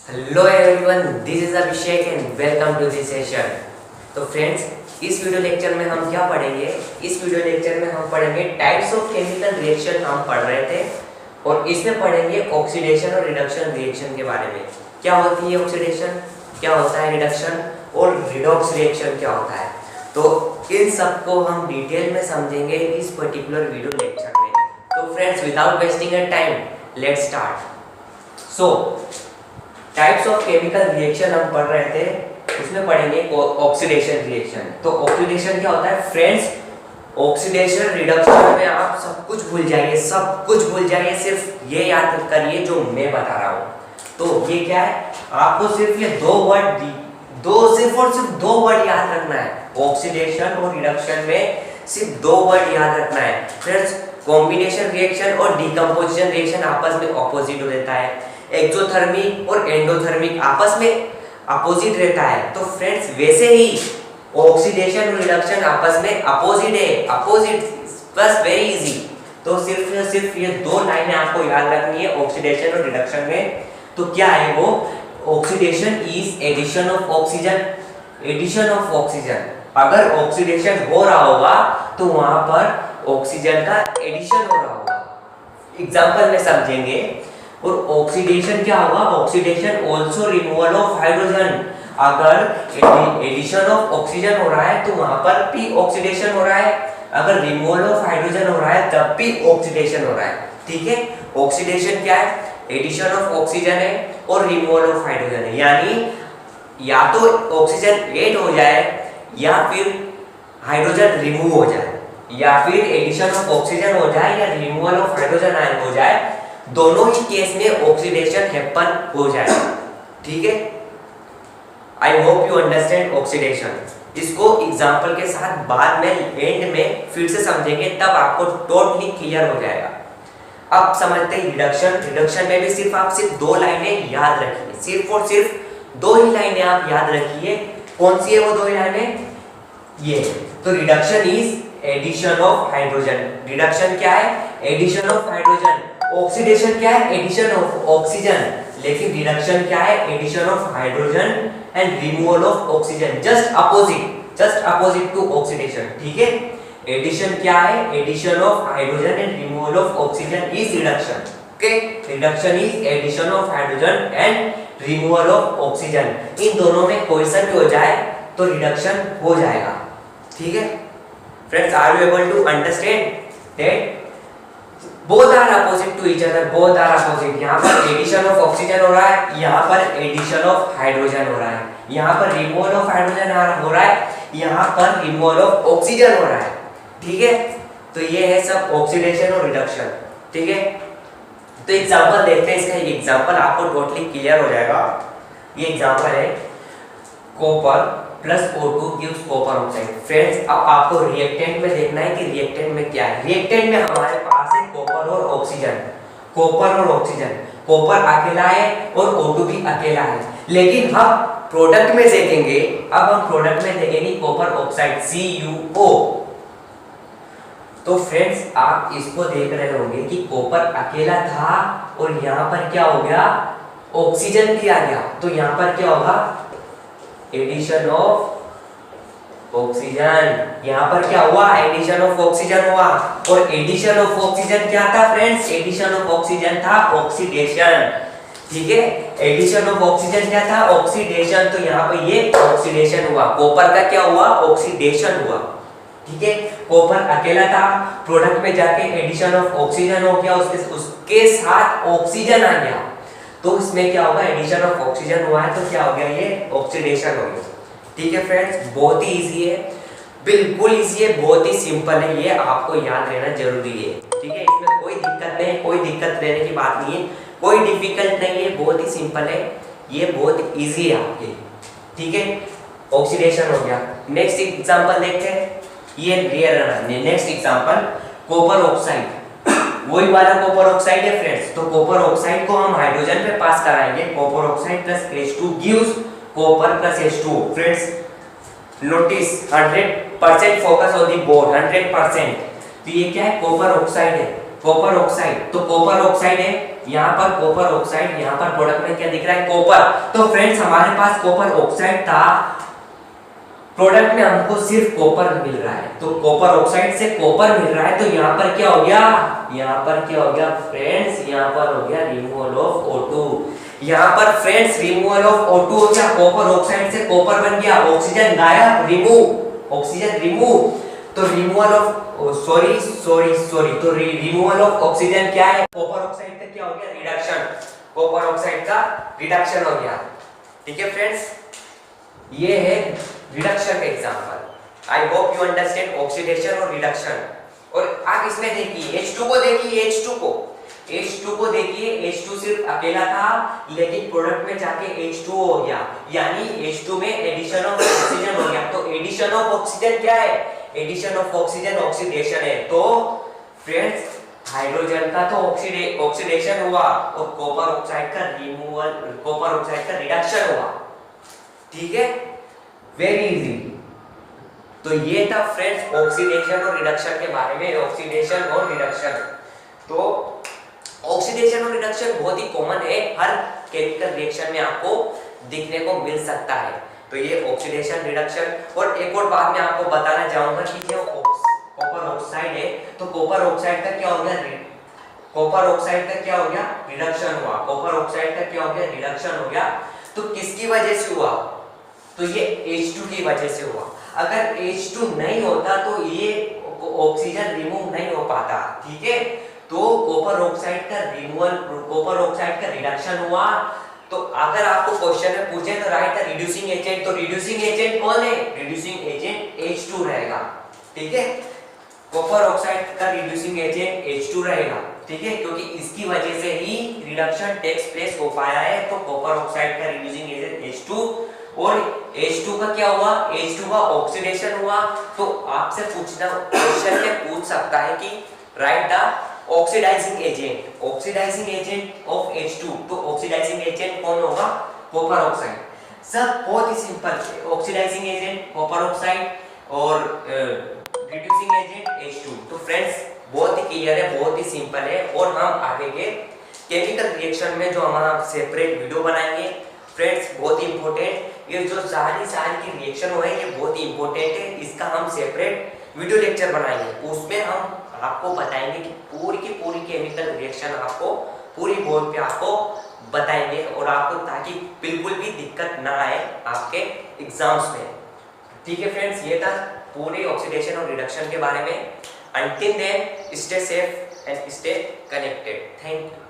Hello everyone, this is Abhishek and welcome to this session. तो friends, इस video lecture में हम क्या पढ़ेंगे? इस वीडियो लेक्चर में हम पढ़ेंगे टाइप्स ऑफ केमिकल रिएक्शन। हम पढ़ रहे थे और इसमें पढ़ेंगे ऑक्सीडेशन और रिडक्शन रिएक्शन के बारे में। क्या होती है ऑक्सीडेशन, क्या होता है रिडक्शन और रिडॉक्स रिएक्शन क्या होता है। तो इन सब को हम डिटेल में समझेंगे इस पर्टिकुलर वीडियो लेक्चर में। तो friends, without wasting a time, let's start. So types of chemical reaction हम पढ़ रहे थे, उसमें पढ़ेंगे ऑक्सीडेशन रिएक्शन। तो ऑक्सीडेशन क्या होता है फ्रेंड्स? ऑक्सीडेशन रिडक्शन में आप सब कुछ भूल जाइए, सब कुछ भूल जाइए, सिर्फ ये याद करिए जो मैं बता रहा हूँ। तो ये क्या है, आपको सिर्फ ये दो वर्ड याद रखना है। ऑक्सीडेशन और रिडक्शन में सिर्फ दो वर्ड याद रखना है फ्रेंड्स। कॉम्बिनेशन रिएक्शन और डिकम्पोजिशन रिएक्शन आपस में ऑपोजिट रहता है। एक्सोथर्मिक और एंडोथर्मिक आपस में अपोजिट रहता है। तो फ्रेंड्स, वैसे ही ऑक्सीडेशन और रिडक्शन आपस में अपोजिट है, अपोजिट, बस वेरी इजी। तो सिर्फ ये दो लाइनें आपको याद रखनी है ऑक्सीडेशन और रिडक्शन में। तो क्या है वो? Oxidation is addition of oxygen, addition of oxygen. अगर ऑक्सीडेशन हो रहा होगा तो वहां पर ऑक्सीजन का एडिशन हो रहा होगा। एग्जांपल में समझेंगे। और ऑक्सीडेशन क्या होगा? Oxidation also removal of hydrogen. अगर एडिशन ऑफ ऑक्सीजन हो रहा है तो वहां पर भी ऑक्सीडेशन हो रहा है। अगर रिमूवल ऑफ हाइड्रोजन हो रहा है तब भी ऑक्सीडेशन हो रहा है। ठीक है, ऑक्सीडेशन क्या है? एडिशन ऑफ ऑक्सीजन है और रिमूवल ऑफ हाइड्रोजन है। यानी या तो ऑक्सीजन ऐड हो जाए या फिर हाइड्रोजन रिमूव हो जाए, या फिर एडिशन ऑफ ऑक्सीजन हो जाए या रिमूवल ऑफ हाइड्रोजन आयन हो जाए। दोनों ही केस में ऑक्सीडेशन हैपन हो जाएगा। ठीक है, I hope you understand oxidation. इसको एग्जांपल के साथ बाद में एंड में फिर से समझेंगे, तब आपको टोटली क्लियर हो जाएगा। अब समझते हैं रिडक्शन। रिडक्शन में भी सिर्फ दो लाइनें याद रखिए, सिर्फ और सिर्फ दो ही लाइनें आप याद रखिए। कौन सी है वो दो लाइनें? ये। तो reduction is addition of hydrogen. Reduction क्या है? Addition of hydrogen. ऑक्सीडेशन क्या है? Addition of oxygen. लेकिन रिडक्शन क्या है? Addition of hydrogen and removal of oxygen. Just opposite to oxidation. ठीक है, एडिशन क्या है? Addition of hydrogen and removal of oxygen is reduction. Okay, reduction is addition of hydrogen and removal of oxygen. इन दोनों में question भी हो जाए तो रिडक्शन हो जाएगा। ठीक है friends, are you able to understand that both are opposite to each other, both are opposite। यहाँ पर एडिशन ऑफ ऑक्सीजन हो रहा है, यहाँ पर एडिशन ऑफ हाइड्रोजन हो रहा है। यहाँ पर रिमूवल ऑफ हाइड्रोजन हो रहा है, यहाँ पर रिमूवल ऑफ ऑक्सीजन हो रहा है। ठीक है, तो ये है सब ऑक्सीडेशन और रिडक्शन। ठीक है, तो एग्जांपल देखते हैं। इसका एग्जांपल आपको टोटली क्लियर हो जाएगा। ये एग्जांपल है, copper plus O2 gives copper oxide. Friends, अब आपको रिएक्टेंट में देखना है कि रिएक्टेंट में क्या है। रिएक्टेंट में हमारे पास है कॉपर और ऑक्सीजन, कॉपर और ऑक्सीजन। कॉपर अकेला है और O2 भी अकेला है। लेकिन हम प्रोडक्ट में देखेंगे, अब हम प्रोडक्ट में देखेंगे कॉपर ऑक्साइड CuO। तो फ्रेंड्स, आप इसको देख रहे होंगे कि कॉपर अकेला था और यहाँ पर क्या हो गया? ऑक्सीजन भी आ गया। तो यहाँ पर क्या होगा? Addition of oxygen. यहाँ पर क्या हुआ? एडिशन ऑफ ऑक्सीजन हुआ। और एडिशन ऑफ ऑक्सीजन क्या था फ्रेंड्स? एडिशन ऑफ ऑक्सीजन था ऑक्सीडेशन। ठीक है, एडिशन ऑफ ऑक्सीजन क्या था? ऑक्सीडेशन। तो यहाँ पे ये ऑक्सीडेशन हुआ। कॉपर का क्या हुआ? ऑक्सीडेशन हुआ। ठीक है, कॉपर अकेला था, प्रोडक्ट में जाके एडिशन ऑफ ऑक्सीजन हो गया, उसके साथ ऑक्सीजन आ गया। तो इसमें क्या होगा? एडिशन ऑफ ऑक्सीजन हुआ है तो क्या हो गया? ये ऑक्सीडेशन हो गया। ठीक है फ्रेंड्स, बहुत ही इजी है, बिल्कुल इजी है, बहुत ही सिंपल है। ये आपको याद रहना जरूरी है। ठीक है, इसमें कोई दिक्कत नहीं, कोई दिक्कत रहने की बात नहीं है, कोई डिफिकल्ट नहीं है, बहुत ही सिंपल है, ये बहुत इजी है आपके। ठीक है, ऑक्सीडेशन हो गया। नेक्स्ट एग्जांपल देखते हैं। ये नेक्स्ट एग्जांपल, कॉपर ऑक्साइड। वही वाला कॉपर ऑक्साइड है फ्रेंड्स। तो कॉपर ऑक्साइड को हम हाइड्रोजन पे पास कराएंगे। Copper oxide plus H2 gives copper plus H2। Friends, notice 100% focus on the board, 100%। तो ये क्या है? कॉपर ऑक्साइड है, कॉपर ऑक्साइड। तो कॉपर ऑक्साइड है, यहाँ पर कॉपर ऑक्साइड, यहाँ पर प्रोडक्ट में क्या दिख रहा है, कॉपर। तो फ्रेंड्स हमारे पास कॉपर ऑक्साइड था, प्रोडक्ट में हमको सिर्फ कॉपर मिल रहा है, तो कॉपर ऑक्साइड से कॉपर मिल रहा है, तो यहाँ पर क्या हो गया, यहाँ पर क्या हो गया फ्रेंड्स, यहाँ पर हो गया रिमूवल ऑफ O2। यहाँ पर फ्रेंड्स रिमूवल ऑफ O2 हो गया, कॉपर ऑक्साइड से कॉपर बन गया, ऑक्सीजन गायब, रिमूव, ऑक्सीजन रिमूव। तो रिमूवल ऑफ सॉरी तो रिमूवल ऑफ ऑक्सीजन क्या है, कॉपर ऑक्साइड का क्या हो गया, रिडक्शन, कॉपर ऑक्साइड का रिडक्शन हो गया। ठीक है फ्रेंड्स, ये है रिडक्शन का example. I hope you understand oxidation और रिडक्शन। और आप इसमें देखिए H2 को देखिए, H2 को देखिए, H2 सिर्फ अकेला था, लेकिन प्रोडक्ट में जाके H2 हो गया, यानी H2 में एडिशन ऑफ ऑक्सीजन हो गया। तो एडिशन ऑफ ऑक्सीजन क्या है, एडिशन ऑफ ऑक्सीजन ऑक्सीडेशन है। तो फ्रेंड्स हाइड्रोजन का तो ऑक्सीडेशन हुआ और कॉपर ऑक्साइड का रिमूवल, कॉपर ऑक्साइड का रिडक्शन हुआ। ठीक है, वेरी इजी। तो ये था फ्रेंड्स ऑक्सीडेशन और रिडक्शन के बारे में, ऑक्सीडेशन और रिडक्शन। तो ऑक्सीडेशन और रिडक्शन बहुत ही कॉमन है, हर केमिकल रिएक्शन में आपको दिखने को मिल सकता है। तो ये ऑक्सीडेशन रिडक्शन। और एक और बात मैं आपको बताना चाहूंगा कि जो कॉपर ऑक्साइड है, तो कॉपर ऑक्साइड का क्या हो गया, कॉपर ऑक्साइड का क्या हो गया, रिडक्शन हुआ, कॉपर ऑक्साइड का क्या हो गया, रिडक्शन हो गया। तो किसकी वजह से हुआ, तो ये H2 की वजह से हुआ। अगर H2 नहीं होता तो ये ऑक्सीजन रिमूव नहीं हो पाता। ठीक है, तो कॉपर ऑक्साइड का रिमूवल, कॉपर ऑक्साइड का रिडक्शन हुआ। तो अगर आपको क्वेश्चन में पूछे तो राइट द रिड्यूसिंग एजेंट, तो रिड्यूसिंग एजेंट कौन है, रिड्यूसिंग एजेंट H2 रहेगा। ठीक है, कॉपर ऑक्साइड का रिड्यूसिंग एजेंट H2 रहेगा। ठीक है, क्योंकि इसकी वजह से ही रिडक्शन टेक्स प्लेस हो पाया है। तो कॉपर ऑक्साइड का रिड्यूसिंग एजेंट H2, और H2 का क्या हुआ, H2 का ऑक्सीडेशन हुआ। तो आपसे पूछना, क्वेश्चन में पूछ सकता है कि write the oxidising agent, oxidising agent of H2। तो ऑक्सीडाइजिंग एजेंट कौन होगा, कॉपर ऑक्साइड। सब बहुत ही सिंपल है, ऑक्सीडाइजिंग एजेंट कॉपर ऑक्साइड और रिड्यूसिंग एजेंट H2। तो फ्रेंड्स बहुत ही क्लियर है, बहुत ही सिंपल है। और हम आगे के केमिकल रिएक्शन में जो हमारा सेपरेट वीडियो बनाएंगे फ्रेंड्स, बहुत ही इंपॉर्टेंट, ये जो सारी की रिएक्शन हो है ये बहुत ही इंपॉर्टेंट है, इसका हम सेपरेट वीडियो लेक्चर बनाएंगे। उसमें हम आपको बताएंगे कि पूरी की पूरी केमिकल रिएक्शन आपको पूरी बोर्ड पे आपको बताएंगे, और आपको ताकि बिल्कुल भी दिक्कत ना आए आपके एग्जाम्स में। ठीक है फ्रेंड्स, ये था पूरे ऑक्सीडेशन और रिडक्शन के बारे में। Until then, stay safe and stay connected. Thank you.